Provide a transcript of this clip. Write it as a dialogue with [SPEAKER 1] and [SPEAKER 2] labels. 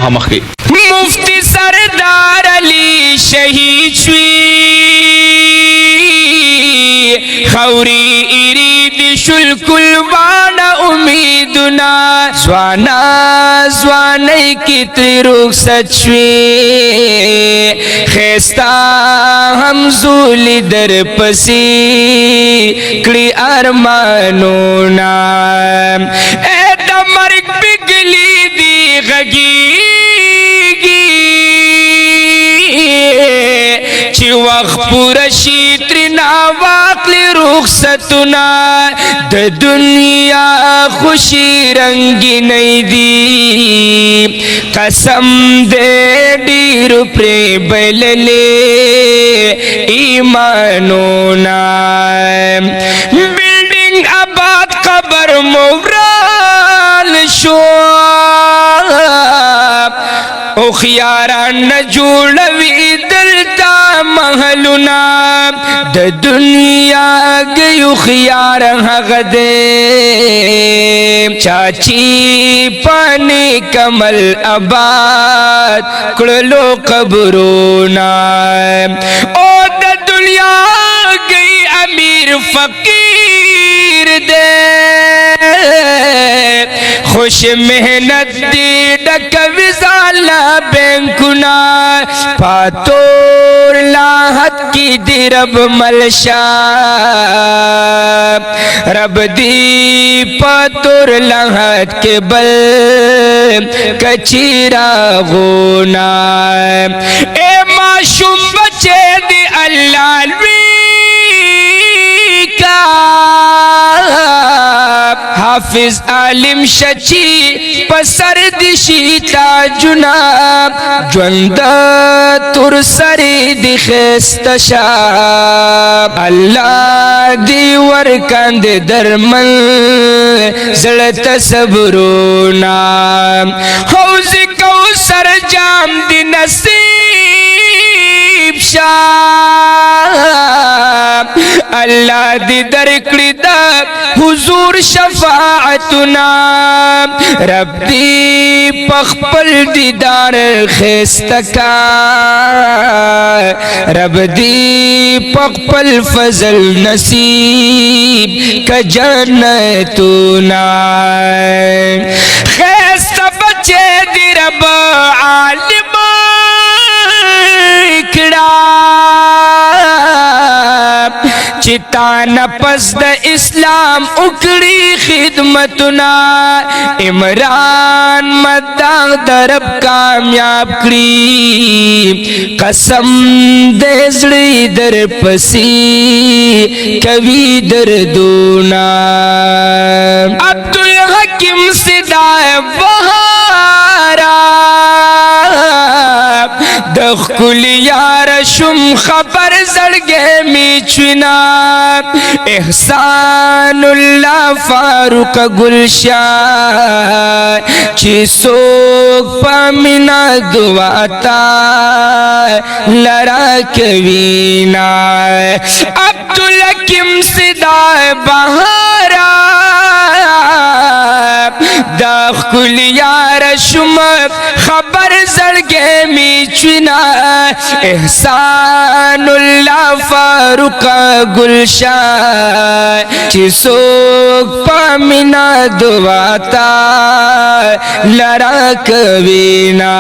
[SPEAKER 1] مخمخي
[SPEAKER 2] مفتی سردار علی شهید شوی خوری ایرید شل کلوان امیدنا زوانا زوانی کی تری رخصت شوی خیستا همزولی در پسی کلی ارمانونا اے دا مرگ بگلی دی غگی چی وقت پورا شیطرنا واقلی رخصتنا د دنیا خوشی رنگی نہیں دی قسم دے ڈیر پری بللے ایمانونا بلڈنگ آباد قبر مورال شو او خیاران نجوڑوی دلتا محلنا د دنیا گیو خیار حق دے چاچی پانی کمل آباد کڑلو قبرونا او د دنیا گئی امیر فقیر دے خوش محنت دی ڈک وزالا بینکنا پاتور لاحت کی دی رب ملشا رب دی پاتور لاحت کے بل کچیرا غونا اے معشوم بچے دی اللہ حافظ عالم شچی پسر دشی تاجنا جوند تر سری دی خستشا اللہ دی ورکند درمن زلت صبرونا حوض کوثر جام دی نصیب شا اللہ دی درکڑی دا حضور شفاعتنا رب دی پخپل دیدار خستکا رب دی پخپل فضل نصیب کا جنتنا خست بچے دی رب عالم کڑا چتان پس د اسلام اکڑی خدمتنا عمران مداغ درب کامیاب کری قسم دے زڑی در پسی کبھی دردونا عبدالحکیم صدای بہارا دخ کل یار شم خبر زڑگے میچنا احسان اللہ فاروق گلشاہ چی سوک پامنا دعاتا لرا کوینا عبدالحکیم صدای بہارا داخ کل یار شم خبر زڑگے میچنا احسان اللہ فاروق گلشاہ چی سوک پامنا دعاتا لرا کوینا